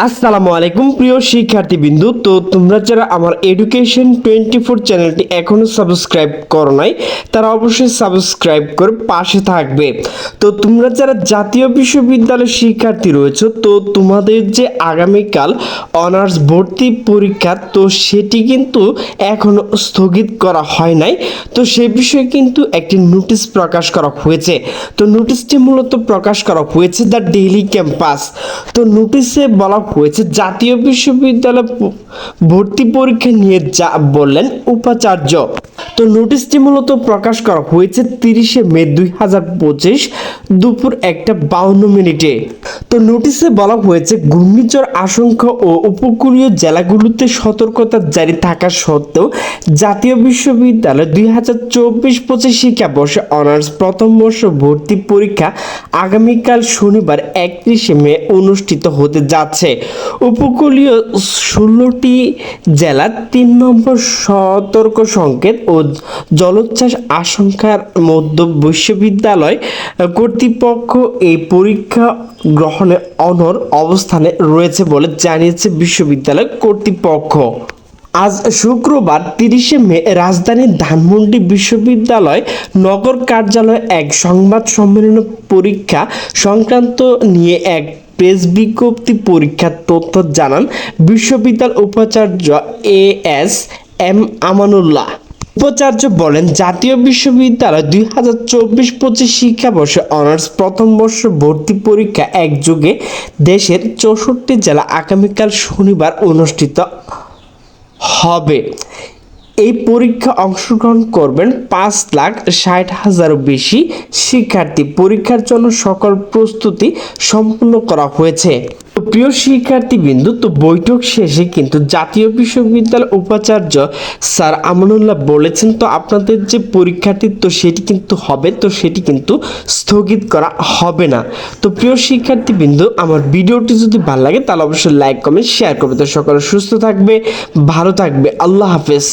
আসসালামু আলাইকুম প্রিয় শিক্ষার্থীবৃন্দু। তো তোমরা যারা আমার এডুকেশন 24 চ্যানেলটি এখনো সাবস্ক্রাইব করো নাই তারা অবশ্যই সাবস্ক্রাইব করে পাশে থাকবে। তো তোমরা যারা জাতীয় বিশ্ববিদ্যালয়ের শিক্ষার্থী রয়েছে, তো তোমাদের যে আগামীকাল অনার্স ভর্তি পরীক্ষা, তো সেটি কিন্তু এখনো স্থগিত করা হয় নাই। তো সে বিষয়ে কিন্তু একটি নোটিশ প্রকাশ করা হয়েছে। তো নোটিশটি মূলত প্রকাশ করা হয়েছে দ্য ডেইলি ক্যাম্পাস। তো নোটিশে বলা হয়েছে জাতীয় বিশ্ববিদ্যালয় ভর্তি পরীক্ষা নিয়ে যা বললেন উপাচার্য। তো নোটিশটি মূলত প্রকাশ করা হয়েছে 30শে মে 2025 দুপুর 1:52। তো নোটিশে বলা হয়েছে ঘূর্ণিঝড় আশঙ্কা ও উপকূলীয় জেলাগুলোতে সতর্কতা জারি থাকা সত্ত্বেও জাতীয় বিশ্ববিদ্যালয় 2024-25 শিক্ষাবর্ষে অনার্স প্রথম বর্ষ ভর্তি পরীক্ষা আগামীকাল শনিবার 31শে মে অনুষ্ঠিত হতে যাচ্ছে। উপকূলীয় 16টি জেলা 3 নম্বর সতর্ক সংকেত ও জলোচ্ছ্বাস আশঙ্কার মধ্যে বিশ্ববিদ্যালয় কর্তৃপক্ষ এই পরীক্ষা গ্রহণে অনড় অবস্থানে রয়েছে বলে জানিয়েছে বিশ্ববিদ্যালয় কর্তৃপক্ষ। আজ শুক্রবার 30শে মে রাজধানীর ধানমন্ডি বিশ্ববিদ্যালয় নগর কার্যালয়ে এক সংবাদ সম্মেলনে পরীক্ষা সংক্রান্ত নিয়ে এক প্রেস বিজ্ঞপ্তি পরীক্ষার তথ্য জানান বিশ্ববিদ্যালয় উপাচার্য এস এম আমানুল্লাহ। উপাচার্য বলেন, জাতীয় বিশ্ববিদ্যালয় 2024-25 শিক্ষাবর্ষে অনার্স প্রথম বর্ষ ভর্তি পরীক্ষা একযোগে দেশের 64 জেলা আগামীকাল শনিবার অনুষ্ঠিত হবে। এই পরীক্ষা অংশগ্রহণ করবেন 5,60,000-এরও বেশি শিক্ষার্থী। পরীক্ষার জন্য সকল প্রস্তুতি সম্পূর্ণ করা হয়েছে। তো প্রিয় শিক্ষার্থীবৃন্দু, তো বৈঠক শেষে কিন্তু জাতীয় বিশ্ববিদ্যালয় উপাচার্য স্যার আমানুল্লাহ বলেছেন, তো আপনাদের যে পরীক্ষাটি তো সেটি কিন্তু হবে, তো সেটি কিন্তু স্থগিত করা হবে না। তো প্রিয় শিক্ষার্থীবৃন্দু, আমার ভিডিওটি যদি ভালো লাগে তাহলে অবশ্যই লাইক কমেন্ট শেয়ার করবে। তো সকলে সুস্থ থাকবে, ভালো থাকবে। আল্লাহ হাফেজ।